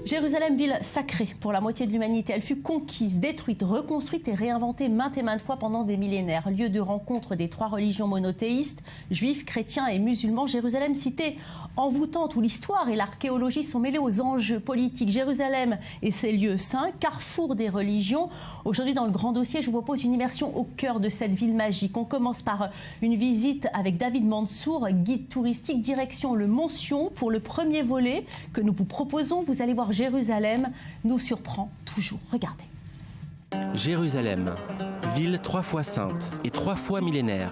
Jérusalem, ville sacrée pour la moitié de l'humanité, elle fut conquise, détruite, reconstruite et réinventée maintes et maintes fois pendant des millénaires. Lieu de rencontre des trois religions monothéistes, juifs, chrétiens et musulmans, Jérusalem, cité envoûtante où l'histoire et l'archéologie sont mêlées aux enjeux politiques. Jérusalem et ses lieux saints, carrefour des religions. Aujourd'hui, dans le grand dossier, je vous propose une immersion au cœur de cette ville magique. On commence par une visite avec David Mansour, guide touristique, direction le Mont Sion pour le premier volet que nous vous proposons. Vous allez voir, Jérusalem nous surprend toujours. Regardez. Jérusalem, ville 3 fois sainte et 3 fois millénaire.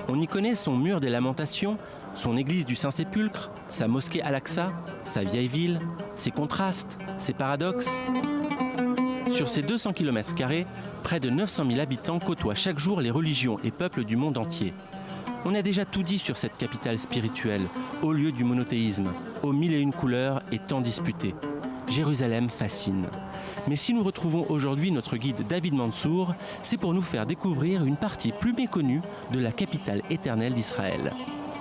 On y connaît son mur des lamentations, son église du Saint-Sépulcre, sa mosquée Al-Aqsa, sa vieille ville, ses contrastes, ses paradoxes. Sur ces 200 km², près de 900 000 habitants côtoient chaque jour les religions et peuples du monde entier. On a déjà tout dit sur cette capitale spirituelle, au lieu du monothéisme, aux 1001 couleurs et tant disputées. Jérusalem fascine. Mais si nous retrouvons aujourd'hui notre guide David Mansour, c'est pour nous faire découvrir une partie plus méconnue de la capitale éternelle d'Israël.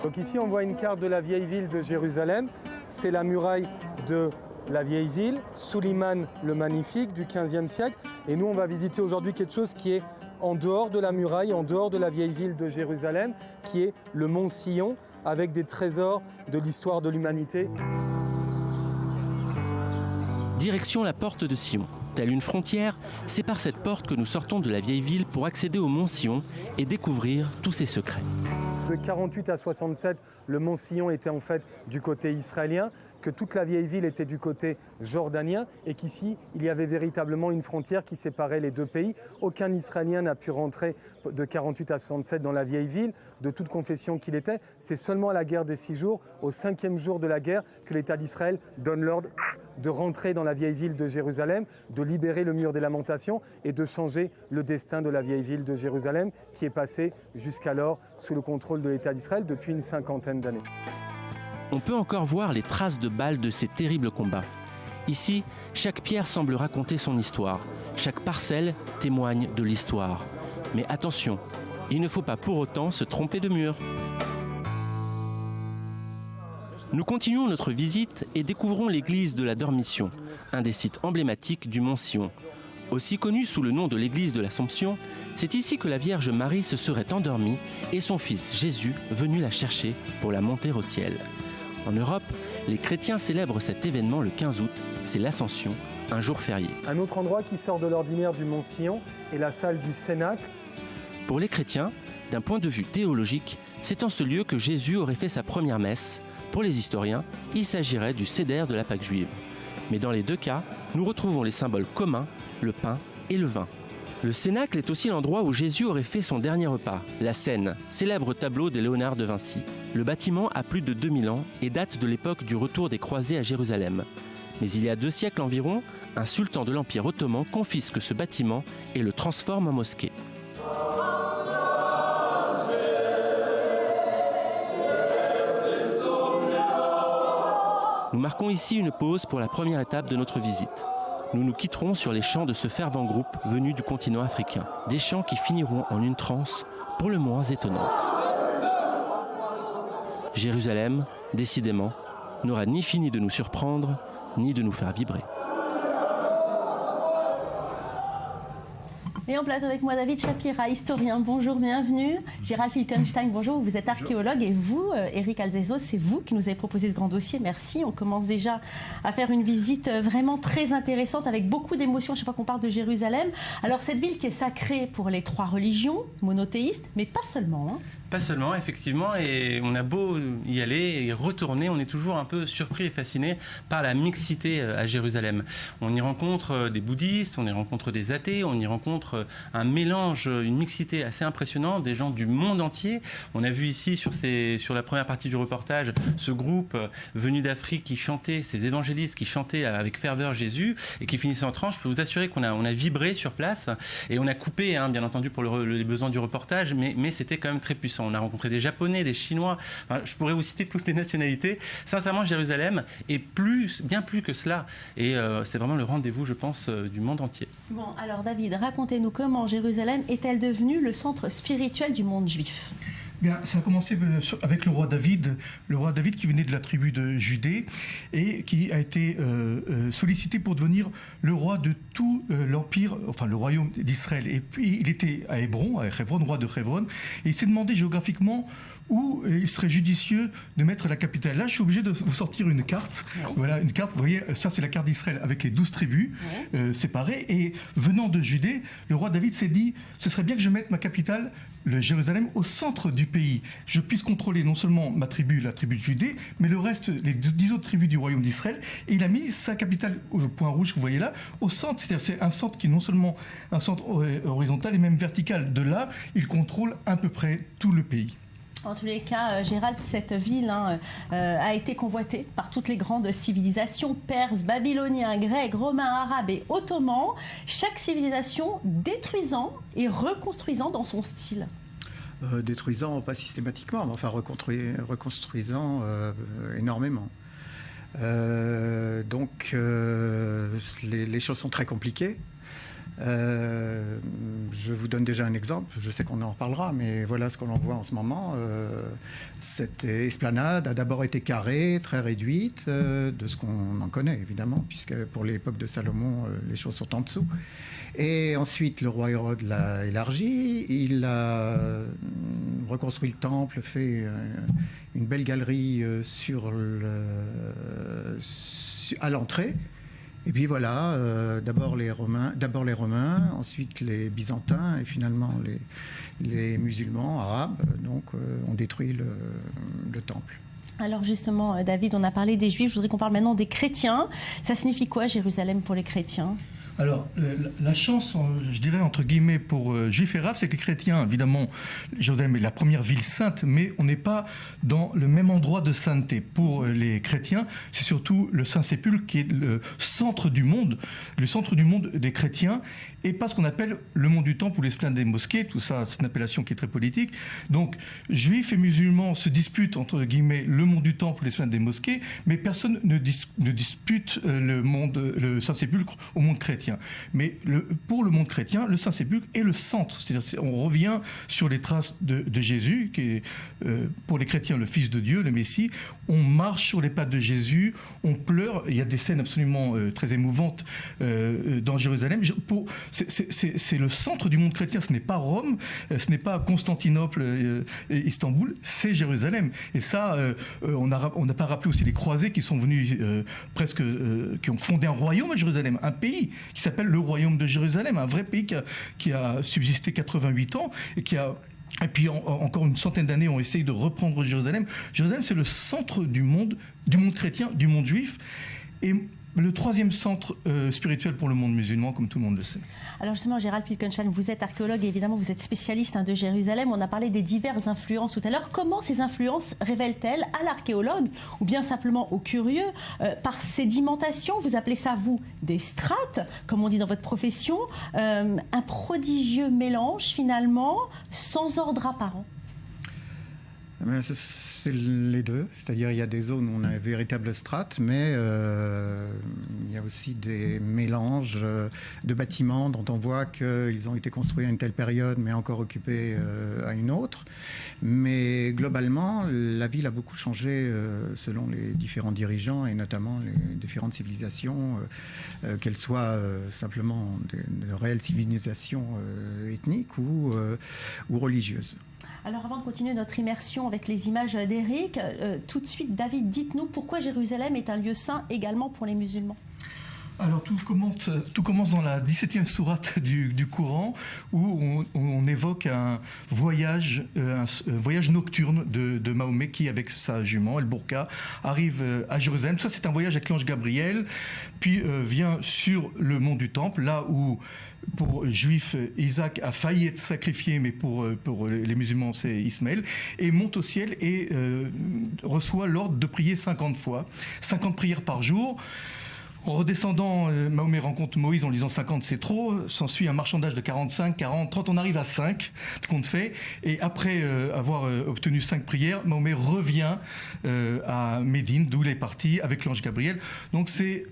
Donc ici on voit une carte de la vieille ville de Jérusalem, c'est la muraille de la vieille ville, Suleiman le Magnifique du XVe siècle. Et nous on va visiter aujourd'hui quelque chose qui est en dehors de la muraille, en dehors de la vieille ville de Jérusalem, qui est le Mont Sion, avec des trésors de l'histoire de l'humanité. Direction la porte de Sion. Telle une frontière, c'est par cette porte que nous sortons de la vieille ville pour accéder au Mont Sion et découvrir tous ses secrets. De 48 à 67, le Mont Sion était en fait du côté israélien, que toute la vieille ville était du côté jordanien et qu'ici, il y avait véritablement une frontière qui séparait les deux pays. Aucun Israélien n'a pu rentrer de 48 à 67 dans la vieille ville, de toute confession qu'il était. C'est seulement à la guerre des 6 jours, au 5e jour de la guerre, que l'État d'Israël donne l'ordre de rentrer dans la vieille ville de Jérusalem, de libérer le mur des lamentations et de changer le destin de la vieille ville de Jérusalem qui est passée jusqu'alors sous le contrôle de l'État d'Israël depuis une 50aine d'années. On peut encore voir les traces de balles de ces terribles combats. Ici, chaque pierre semble raconter son histoire. Chaque parcelle témoigne de l'histoire. Mais attention, il ne faut pas pour autant se tromper de mur. Nous continuons notre visite et découvrons l'église de la Dormition, un des sites emblématiques du Mont Sion. Aussi connue sous le nom de l'église de l'Assomption, c'est ici que la Vierge Marie se serait endormie et son fils Jésus venu la chercher pour la monter au ciel. En Europe, les chrétiens célèbrent cet événement le 15 août, c'est l'Ascension, un jour férié. Un autre endroit qui sort de l'ordinaire du Mont Sion est la salle du Cénacle. Pour les chrétiens, d'un point de vue théologique, c'est en ce lieu que Jésus aurait fait sa première messe. Pour les historiens, il s'agirait du Seder de la Pâque juive. Mais dans les deux cas, nous retrouvons les symboles communs, le pain et le vin. Le Cénacle est aussi l'endroit où Jésus aurait fait son dernier repas, la Cène, célèbre tableau de Léonard de Vinci. Le bâtiment a plus de 2000 ans et date de l'époque du retour des croisés à Jérusalem. Mais il y a 2 siècles environ, un sultan de l'Empire ottoman confisque ce bâtiment et le transforme en mosquée. Nous marquons ici une pause pour la première étape de notre visite. Nous nous quitterons sur les chants de ce fervent groupe venu du continent africain. Des chants qui finiront en une transe pour le moins étonnante. Jérusalem, décidément, n'aura ni fini de nous surprendre, ni de nous faire vibrer. Et en plateau avec moi, David Shapira, historien. Bonjour, bienvenue. Gérald Filkenstein, bonjour. Vous êtes archéologue et vous, Eric Aldezo, c'est vous qui nous avez proposé ce grand dossier. Merci. On commence déjà à faire une visite vraiment très intéressante avec beaucoup d'émotions à chaque fois qu'on parle de Jérusalem. Alors, cette ville qui est sacrée pour les 3 religions monothéistes, mais pas seulement. Hein. Pas seulement, effectivement, et on a beau y aller et retourner, on est toujours un peu surpris et fasciné par la mixité à Jérusalem. On y rencontre des bouddhistes, on y rencontre des athées, on y rencontre un mélange, une mixité assez impressionnante, des gens du monde entier. On a vu ici sur la première partie du reportage ce groupe venu d'Afrique qui chantait, ces évangélistes qui chantaient avec ferveur Jésus et qui finissaient en tranche. Je peux vous assurer qu'on a vibré sur place et on a coupé, bien entendu, pour les besoins du reportage, mais c'était quand même très puissant. On a rencontré des Japonais, des Chinois, enfin, je pourrais vous citer toutes les nationalités. Sincèrement, Jérusalem est bien plus que cela. Et c'est vraiment le rendez-vous, je pense, du monde entier. Bon, alors David, racontez-nous comment Jérusalem est-elle devenue le centre spirituel du monde juif ? Bien, ça a commencé avec le roi David qui venait de la tribu de Judée et qui a été sollicité pour devenir le roi de tout l'empire, enfin le royaume d'Israël. Et puis il était à Hébron, roi de Hébron, et il s'est demandé géographiquement où il serait judicieux de mettre la capitale. Là, je suis obligé de vous sortir une carte. Oui. Voilà, une carte, vous voyez, ça c'est la carte d'Israël avec les 12 tribus séparées. Et venant de Judée, le roi David s'est dit, ce serait bien que je mette ma capitale, le Jérusalem, au centre du pays. Je puisse contrôler non seulement ma tribu, la tribu de Judée, mais le reste, les 10 autres tribus du royaume d'Israël. Et il a mis sa capitale, au point rouge que vous voyez là, au centre. C'est-à-dire c'est un centre qui est non seulement un centre horizontal et même vertical. De là, il contrôle à peu près tout le pays. En tous les cas, Gérald, cette ville a été convoitée par toutes les grandes civilisations, perses, babyloniens, grecs, romains, arabes et ottomans, chaque civilisation détruisant et reconstruisant dans son style. Détruisant, pas systématiquement, mais enfin reconstruisant énormément. Donc les choses sont très compliquées. Je vous donne déjà un exemple, je sais qu'on en reparlera, mais voilà ce qu'on en voit en ce moment. Cette esplanade a d'abord été carrée, très réduite, de ce qu'on en connaît évidemment, puisque pour l'époque de Salomon, les choses sont en dessous. Et ensuite, le roi Hérode l'a élargi, il a reconstruit le temple, fait une belle galerie à l'entrée. Et puis voilà, d'abord les Romains, ensuite les Byzantins et finalement les musulmans arabes ont détruit le temple. Alors justement, David, on a parlé des Juifs, je voudrais qu'on parle maintenant des chrétiens. Ça signifie quoi, Jérusalem, pour les chrétiens ? Alors, la chance, je dirais, entre guillemets, pour Juifs et Arabes, c'est que les chrétiens, évidemment, Jérusalem est la première ville sainte, mais on n'est pas dans le même endroit de sainteté. Pour les chrétiens, c'est surtout le Saint-Sépulcre qui est le centre du monde des chrétiens, et pas ce qu'on appelle le mont du Temple ou l'esplanade des mosquées, tout ça, c'est une appellation qui est très politique. Donc, Juifs et musulmans se disputent, entre guillemets, le mont du Temple ou l'esplanade des mosquées, mais personne ne dispute le Saint-Sépulcre au monde chrétien. Mais pour le monde chrétien, le Saint-Sépulcre est le centre. C'est-à-dire on revient sur les traces de Jésus, qui est pour les chrétiens le Fils de Dieu, le Messie. On marche sur les pas de Jésus, on pleure. Il y a des scènes absolument très émouvantes dans Jérusalem. C'est le centre du monde chrétien. Ce n'est pas Rome, ce n'est pas Constantinople et Istanbul, c'est Jérusalem. Et ça, on n'a pas rappelé aussi les croisés qui sont venus qui ont fondé un royaume à Jérusalem, un pays qui s'appelle le royaume de Jérusalem, un vrai pays qui a subsisté 88 ans et puis encore une centaine d'années ont essayé de reprendre Jérusalem. Jérusalem, c'est le centre du monde chrétien, du monde juif, et le troisième centre spirituel pour le monde musulman, comme tout le monde le sait. Alors justement, Gérald Pilkenstein, vous êtes archéologue et évidemment vous êtes spécialiste de Jérusalem. On a parlé des diverses influences tout à l'heure. Comment ces influences révèlent-elles à l'archéologue ou bien simplement aux curieux par sédimentation? Vous appelez ça, vous, des strates, comme on dit dans votre profession. Un prodigieux mélange finalement, sans ordre apparent. C'est les deux, c'est-à-dire il y a des zones où on a une véritable strate, mais il y a aussi des mélanges de bâtiments dont on voit qu'ils ont été construits à une telle période, mais encore occupés à une autre. Mais globalement, la ville a beaucoup changé selon les différents dirigeants et notamment les différentes civilisations, qu'elles soient simplement de réelles civilisations ethniques ou religieuses. Alors avant de continuer notre immersion avec les images d'Éric, tout de suite, David, dites-nous pourquoi Jérusalem est un lieu saint également pour les musulmans. Alors tout commence dans la 17e sourate du Coran où on évoque un voyage nocturne de Mahomet qui, avec sa jument, El Bourka, arrive à Jérusalem. Ça, c'est un voyage avec l'ange Gabriel, puis vient sur le mont du Temple, là où pour Juifs, Isaac a failli être sacrifié, mais pour les musulmans, c'est Ismaël, et monte au ciel et reçoit l'ordre de prier 50 fois, 50 prières par jour. En redescendant, Mahomet rencontre Moïse en lisant 50, c'est trop. S'ensuit un marchandage de 45, 40, 30, on arrive à 5, compte fait. Et après avoir obtenu 5 prières, Mahomet revient à Médine, d'où il est parti, avec l'ange Gabriel. Donc c'est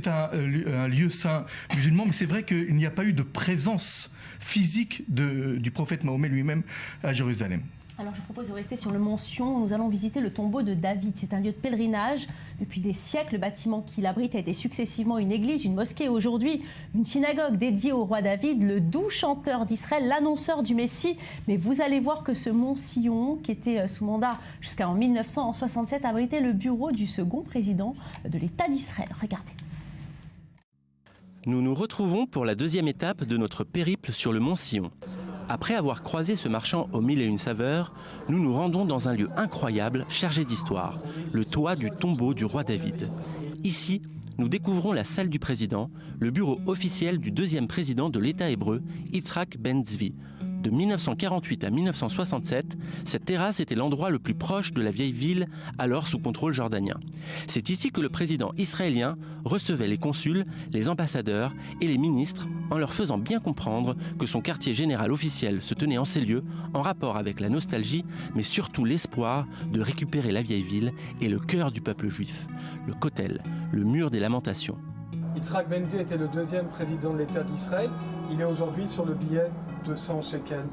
un lieu saint musulman, mais c'est vrai qu'il n'y a pas eu de présence physique du prophète Mahomet lui-même à Jérusalem. Alors je vous propose de rester sur le mont Sion où nous allons visiter le tombeau de David. C'est un lieu de pèlerinage. Depuis des siècles, le bâtiment qui l'abrite a été successivement une église, une mosquée et aujourd'hui une synagogue dédiée au roi David, le doux chanteur d'Israël, l'annonceur du Messie. Mais vous allez voir que ce mont Sion, qui était sous mandat jusqu'en 1967, abritait le bureau du second président de l'État d'Israël. Regardez. Nous nous retrouvons pour la deuxième étape de notre périple sur le mont Sion. Après avoir croisé ce marchand aux mille et une saveurs, nous nous rendons dans un lieu incroyable, chargé d'histoire, le toit du tombeau du roi David. Ici, nous découvrons la salle du président, le bureau officiel du deuxième président de l'État hébreu, Yitzhak Ben Zvi. De 1948 à 1967, cette terrasse était l'endroit le plus proche de la vieille ville, alors sous contrôle jordanien. C'est ici que le président israélien recevait les consuls, les ambassadeurs et les ministres en leur faisant bien comprendre que son quartier général officiel se tenait en ces lieux en rapport avec la nostalgie, mais surtout l'espoir de récupérer la vieille ville et le cœur du peuple juif, le Kotel, le mur des lamentations. Yitzhak Ben Zvi était le deuxième président de l'État d'Israël. Il est aujourd'hui sur le billet de 100 shekels.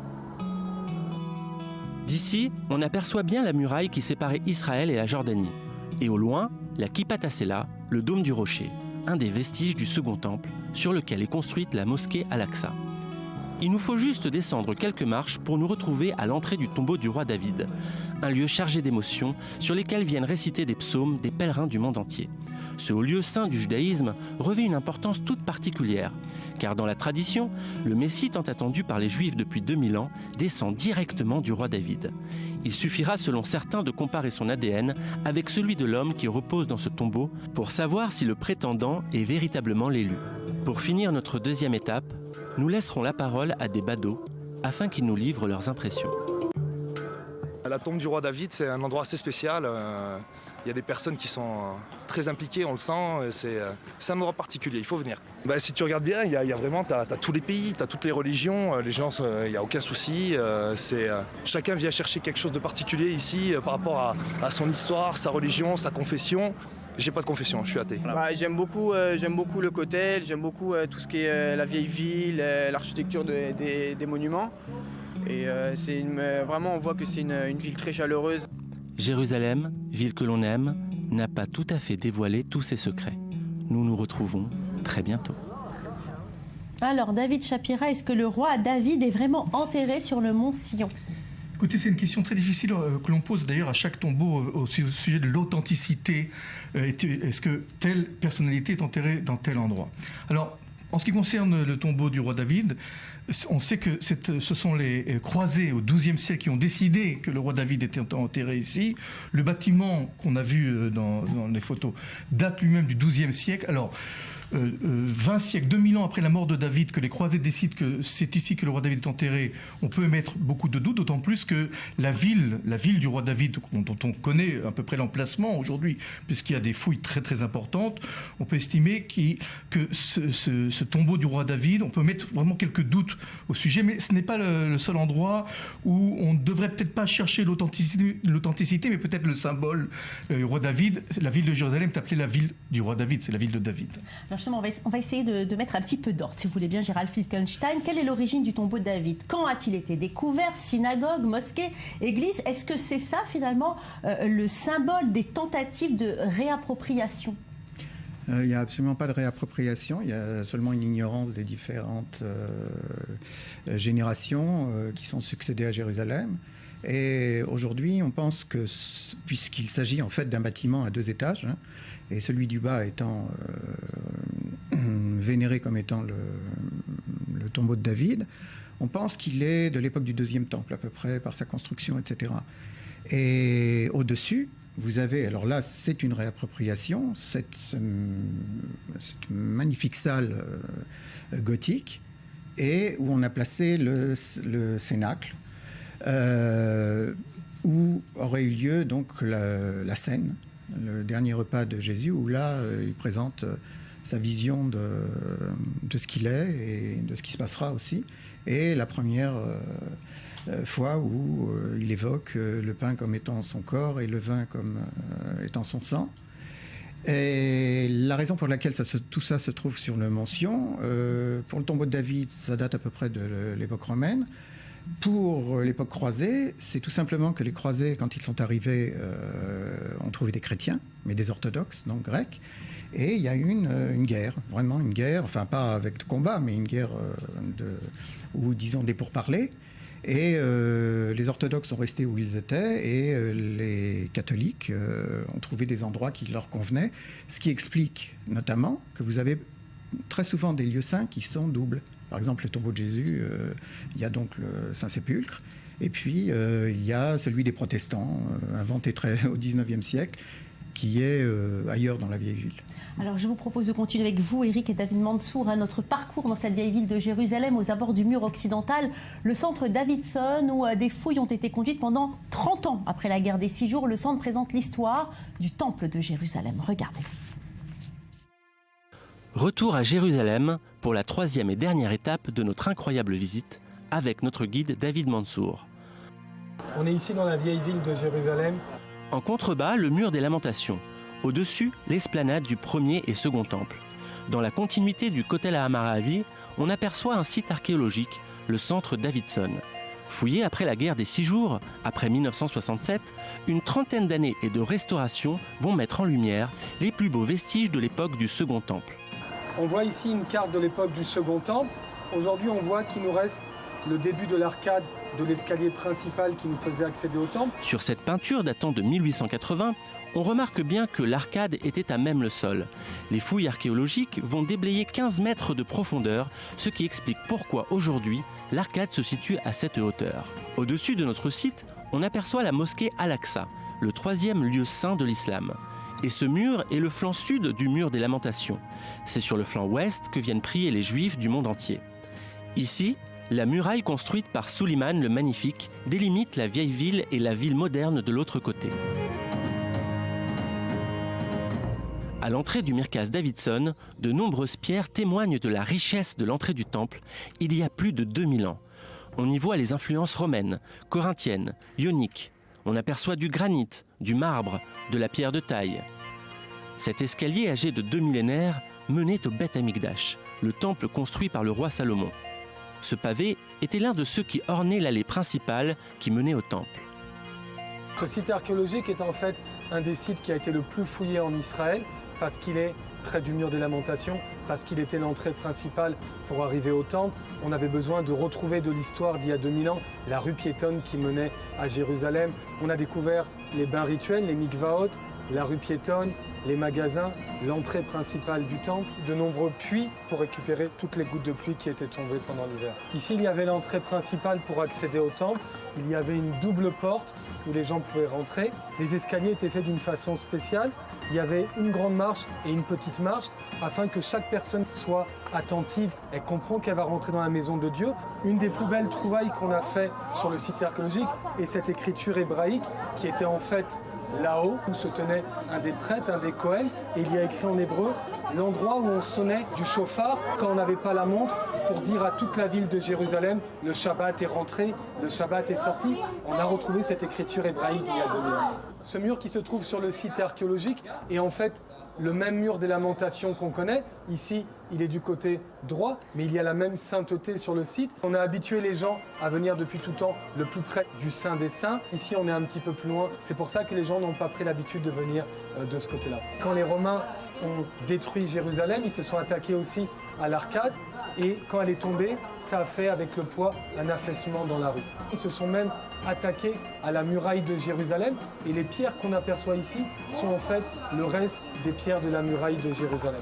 D'ici, on aperçoit bien la muraille qui séparait Israël et la Jordanie. Et au loin, la Kippat Hassela, le dôme du rocher, un des vestiges du second temple, sur lequel est construite la mosquée Al-Aqsa. Il nous faut juste descendre quelques marches pour nous retrouver à l'entrée du tombeau du roi David, un lieu chargé d'émotions sur lesquels viennent réciter des psaumes des pèlerins du monde entier. Ce haut lieu saint du judaïsme revêt une importance toute particulière, car dans la tradition, le Messie tant attendu par les Juifs depuis 2000 ans descend directement du roi David. Il suffira selon certains de comparer son ADN avec celui de l'homme qui repose dans ce tombeau pour savoir si le prétendant est véritablement l'élu. Pour finir notre deuxième étape, nous laisserons la parole à des badauds afin qu'ils nous livrent leurs impressions. La tombe du roi David, c'est un endroit assez spécial. Il y a des personnes qui sont très impliquées, on le sent. C'est un endroit particulier, il faut venir. Si tu regardes bien, il y a vraiment t'as tous les pays, tu as toutes les religions. Les gens, il n'y a aucun souci. Chacun vient chercher quelque chose de particulier ici par rapport à son histoire, sa religion, sa confession. J'ai pas de confession, je suis athée. J'aime beaucoup le Kotel, j'aime beaucoup tout ce qui est la vieille ville, l'architecture des monuments. Et vraiment, on voit que c'est une ville très chaleureuse. Jérusalem, ville que l'on aime, n'a pas tout à fait dévoilé tous ses secrets. Nous nous retrouvons très bientôt. Alors, David Shapira, est-ce que le roi David est vraiment enterré sur le mont Sion ? Écoutez, c'est une question très difficile que l'on pose d'ailleurs à chaque tombeau au sujet de l'authenticité. Est-ce que telle personnalité est enterrée dans tel endroit ? Alors, en ce qui concerne le tombeau du roi David, on sait que ce sont les croisés au XIIe siècle qui ont décidé que le roi David était enterré ici. Le bâtiment qu'on a vu dans les photos date lui-même du XIIe siècle. Alors, 20 siècles, 2000 ans après la mort de David, que les croisés décident que c'est ici que le roi David est enterré, on peut émettre beaucoup de doutes, d'autant plus que la ville du roi David, dont on connaît à peu près l'emplacement aujourd'hui, puisqu'il y a des fouilles très très importantes, on peut estimer que ce tombeau du roi David, on peut mettre vraiment quelques doutes au sujet, mais ce n'est pas le seul endroit où on ne devrait peut-être pas chercher l'authenticité, mais peut-être le symbole roi David. La ville de Jérusalem est appelée la ville du roi David, c'est la ville de David. Alors justement, on va essayer de mettre un petit peu d'ordre, si vous voulez bien, Gérald Filkenstein. Quelle est l'origine du tombeau de David ? Quand a-t-il été découvert ? Synagogue, mosquée, église ? Est-ce que c'est ça, finalement, le symbole des tentatives de réappropriation ? Il n'y a absolument pas de réappropriation, il y a seulement une ignorance des différentes générations qui sont succédées à Jérusalem. Et aujourd'hui, on pense que, puisqu'il s'agit en fait d'un bâtiment à 2 étages, et celui du bas étant vénéré comme étant le tombeau de David, on pense qu'il est de l'époque du Deuxième Temple à peu près, par sa construction, etc. Et au-dessus, vous avez, alors là, c'est une réappropriation, cette magnifique salle gothique, et où on a placé le cénacle, où aurait eu lieu donc la scène, le dernier repas de Jésus, où là, il présente sa vision de ce qu'il est et de ce qui se passera aussi, et la première fois où il évoque le pain comme étant son corps et le vin comme étant son sang. Et la raison pour laquelle tout ça se trouve sur le mont Sion, pour le tombeau de David, ça date à peu près de l'époque romaine. Pour l'époque croisée, c'est tout simplement que les croisés, quand ils sont arrivés, ont trouvé des chrétiens, mais des orthodoxes, donc grecs. Et il y a eu une guerre, vraiment une guerre, enfin pas avec de combat, mais une guerre ou disons des pourparlers. Et les orthodoxes sont restés où ils étaient et les catholiques ont trouvé des endroits qui leur convenaient, ce qui explique notamment que vous avez très souvent des lieux saints qui sont doubles. Par exemple, le tombeau de Jésus, il y a donc le Saint-Sépulcre, et puis il y a celui des protestants, inventé au XIXe siècle, qui est ailleurs dans la vieille ville. Alors je vous propose de continuer avec vous, Éric et David Mansour, notre parcours dans cette vieille ville de Jérusalem, aux abords du mur occidental, le centre Davidson, où des fouilles ont été conduites pendant 30 ans après la guerre des 6 jours. Le centre présente l'histoire du temple de Jérusalem. Regardez. Retour à Jérusalem pour la 3e et dernière étape de notre incroyable visite avec notre guide David Mansour. On est ici dans la vieille ville de Jérusalem. En contrebas, le mur des Lamentations. Au-dessus, l'esplanade du premier et second temple. Dans la continuité du Kotel HaMaaravi, on aperçoit un site archéologique, le centre Davidson. Fouillé après la guerre des 6 jours, après 1967, une trentaine d'années et de restauration vont mettre en lumière les plus beaux vestiges de l'époque du second temple. On voit ici une carte de l'époque du second temple. Aujourd'hui, on voit qu'il nous reste le début de l'arcade de l'escalier principal qui nous faisait accéder au temple. Sur cette peinture datant de 1880, on remarque bien que l'arcade était à même le sol. Les fouilles archéologiques vont déblayer 15 mètres de profondeur, ce qui explique pourquoi aujourd'hui l'arcade se situe à cette hauteur. Au-dessus de notre site, on aperçoit la mosquée Al-Aqsa, le 3e lieu saint de l'islam. Et ce mur est le flanc sud du mur des Lamentations. C'est sur le flanc ouest que viennent prier les Juifs du monde entier. Ici, la muraille construite par Suleiman le Magnifique délimite la vieille ville et la ville moderne de l'autre côté. À l'entrée du Mirkaz Davidson, de nombreuses pierres témoignent de la richesse de l'entrée du temple il y a plus de 2000 ans. On y voit les influences romaines, corinthiennes, ioniques. On aperçoit du granit, du marbre, de la pierre de taille. Cet escalier âgé de 2 millénaires menait au Beth Amikdash, le temple construit par le roi Salomon. Ce pavé était l'un de ceux qui ornaient l'allée principale qui menait au temple. Ce site archéologique est en fait un des sites qui a été le plus fouillé en Israël parce qu'il est près du mur des Lamentations, parce qu'il était l'entrée principale pour arriver au temple. On avait besoin de retrouver de l'histoire d'il y a 2000 ans, la rue piétonne qui menait à Jérusalem. On a découvert les bains rituels, les mikvaot, la rue piétonne, les magasins, l'entrée principale du temple, de nombreux puits pour récupérer toutes les gouttes de pluie qui étaient tombées pendant l'hiver. Ici, il y avait l'entrée principale pour accéder au temple. Il y avait une double porte où les gens pouvaient rentrer. Les escaliers étaient faits d'une façon spéciale. Il y avait une grande marche et une petite marche afin que chaque personne soit attentive et comprenne qu'elle va rentrer dans la maison de Dieu. Une des plus belles trouvailles qu'on a fait sur le site archéologique est cette écriture hébraïque qui était en fait là-haut où se tenait un des prêtres, un des Kohen, et il y a écrit en hébreu l'endroit où on sonnait du chauffard quand on n'avait pas la montre pour dire à toute la ville de Jérusalem le Shabbat est rentré, le Shabbat est sorti. On a retrouvé cette écriture hébraïque d'il y a 2000 ans. Ce mur qui se trouve sur le site archéologique est en fait le même mur des Lamentations qu'on connaît. Ici, il est du côté droit, mais il y a la même sainteté sur le site. On a habitué les gens à venir depuis tout temps le plus près du Saint des Saints. Ici, on est un petit peu plus loin. C'est pour ça que les gens n'ont pas pris l'habitude de venir de ce côté-là. Quand les Romains ont détruit Jérusalem, ils se sont attaqués aussi à l'arcade. Et quand elle est tombée, ça a fait avec le poids un affaissement dans la rue. Ils se sont même attaqués à la muraille de Jérusalem. Et les pierres qu'on aperçoit ici sont en fait le reste des pierres de la muraille de Jérusalem.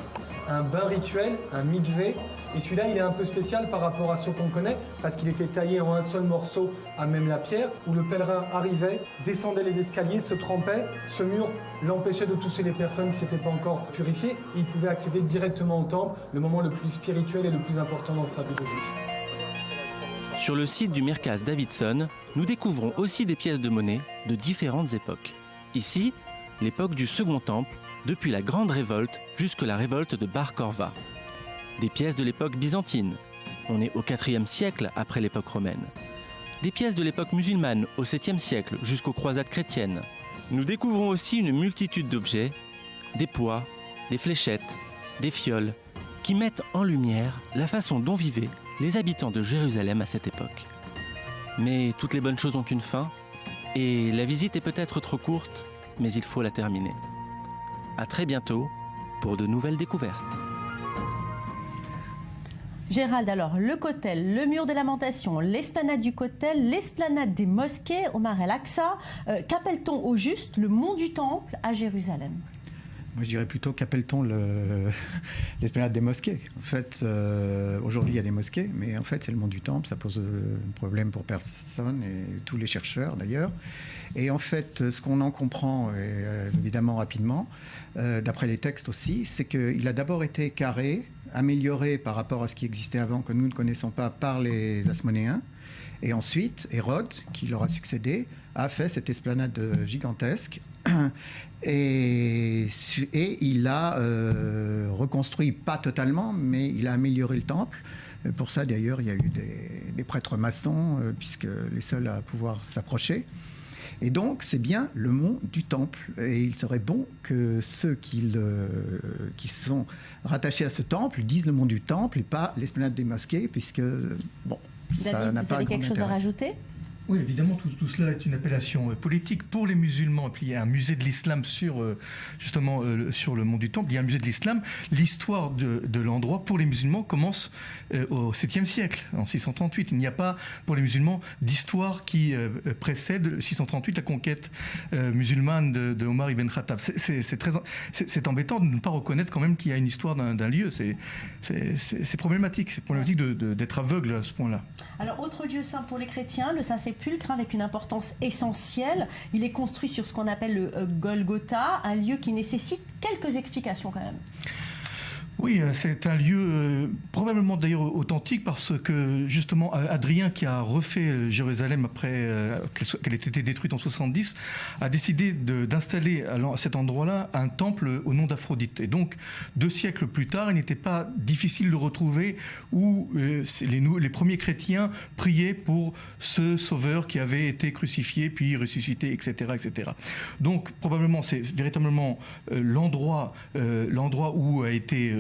Un bain rituel, un mikvé. Et celui-là, il est un peu spécial par rapport à ceux qu'on connaît, parce qu'il était taillé en un seul morceau à même la pierre, où le pèlerin arrivait, descendait les escaliers, se trempait. Ce mur l'empêchait de toucher les personnes qui ne s'étaient pas encore purifiées. Et il pouvait accéder directement au temple, le moment le plus spirituel et le plus important dans sa vie de juif. Sur le site du Mirkaz Davidson, nous découvrons aussi des pièces de monnaie de différentes époques. Ici, l'époque du Second Temple, depuis la Grande Révolte jusqu'à la révolte de Bar Korva. Des pièces de l'époque byzantine, on est au IVe siècle après l'époque romaine. Des pièces de l'époque musulmane au 7e siècle jusqu'aux croisades chrétiennes. Nous découvrons aussi une multitude d'objets, des poids, des fléchettes, des fioles, qui mettent en lumière la façon dont vivaient les habitants de Jérusalem à cette époque. Mais toutes les bonnes choses ont une fin, et la visite est peut-être trop courte, mais il faut la terminer. À très bientôt pour de nouvelles découvertes. Gérald, alors, le Kotel, le mur des lamentations, l'esplanade du Kotel, l'esplanade des mosquées, Omar El-Aqsa. Qu'appelle-t-on au juste le mont du Temple à Jérusalem ? Moi, je dirais plutôt qu'appelle-t-on l'esplanade des mosquées. En fait, aujourd'hui, il y a des mosquées, mais en fait, c'est le mont du Temple. Ça pose problème pour personne, et tous les chercheurs, d'ailleurs. Et en fait, ce qu'on en comprend, évidemment, rapidement, d'après les textes aussi, c'est qu'il a d'abord été carré, amélioré par rapport à ce qui existait avant, que nous ne connaissons pas, par les Asmonéens. Et ensuite, Hérode, qui leur a succédé, a fait cette esplanade gigantesque. Et il a reconstruit, pas totalement, mais il a amélioré le temple. Pour ça, d'ailleurs, il y a eu des prêtres maçons, puisque les seuls à pouvoir s'approcher. Et donc, c'est bien le mont du Temple. Et il serait bon que ceux qui sont rattachés à ce temple disent le mont du Temple et pas l'esplanade des mosquées, puisque, bon, ça David, n'a vous pas avez grand quelque chose à intérêt. rajouter ? Oui, évidemment, tout cela est une appellation politique pour les musulmans. Et puis, il y a un musée de l'islam sur le mont du Temple. Il y a un musée de l'islam. L'histoire de l'endroit pour les musulmans commence au 7e siècle, en 638. Il n'y a pas, pour les musulmans, d'histoire qui précède 638, la conquête musulmane de Omar ibn Khattab. C'est embêtant de ne pas reconnaître quand même qu'il y a une histoire d'un lieu. C'est problématique. C'est problématique d'être aveugle à ce point-là. Alors, autre lieu saint pour les chrétiens, le Saint-Sépulcre, avec une importance essentielle. Il est construit sur ce qu'on appelle le Golgotha, un lieu qui nécessite quelques explications quand même. Oui, c'est un lieu probablement d'ailleurs authentique parce que justement Adrien, qui a refait Jérusalem après qu'elle ait été détruite en 70, a décidé d'installer à cet endroit-là un temple au nom d'Aphrodite. Et donc 2 siècles plus tard, il n'était pas difficile de retrouver où les premiers chrétiens priaient pour ce sauveur qui avait été crucifié puis ressuscité, etc., etc. Donc probablement c'est véritablement l'endroit où a été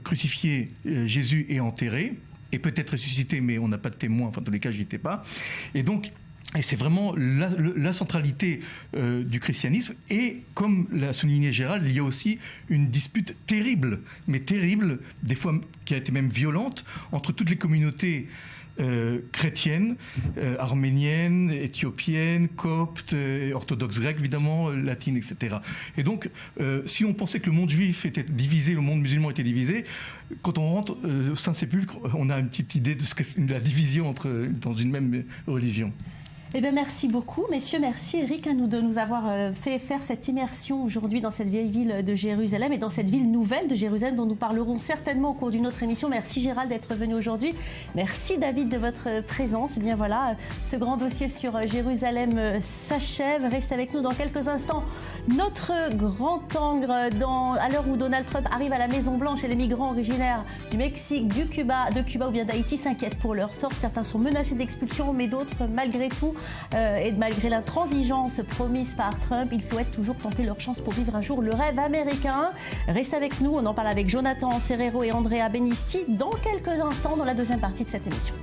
crucifié Jésus et enterré, et peut-être ressuscité, mais on n'a pas de témoin, enfin dans tous les cas j'y étais pas. Et donc c'est vraiment la centralité du christianisme. Et comme l'a souligné Gérald, il y a aussi une dispute terrible, des fois qui a été même violente, entre toutes les communautés chrétiennes, arméniennes, éthiopiennes, coptes, orthodoxes grecques, évidemment, latines, etc. Et donc, si on pensait que le monde juif était divisé, le monde musulman était divisé, quand on rentre au Saint-Sépulcre, on a une petite idée de ce que c'est la division dans une même religion. Eh bien, merci beaucoup, messieurs. Merci, Eric, de nous avoir fait faire cette immersion aujourd'hui dans cette vieille ville de Jérusalem et dans cette ville nouvelle de Jérusalem dont nous parlerons certainement au cours d'une autre émission. Merci, Gérald, d'être venu aujourd'hui. Merci, David, de votre présence. Eh bien, voilà, ce grand dossier sur Jérusalem s'achève. Reste avec nous dans quelques instants. Notre grand angle, à l'heure où Donald Trump arrive à la Maison-Blanche et les migrants originaires du Mexique, de Cuba ou bien d'Haïti s'inquiètent pour leur sort. Certains sont menacés d'expulsion, mais d'autres, malgré tout, et malgré l'intransigeance promise par Trump, ils souhaitent toujours tenter leur chance pour vivre un jour le rêve américain. Reste avec nous, on en parle avec Jonathan Serrero et Andrea Benisti dans quelques instants dans la deuxième partie de cette émission.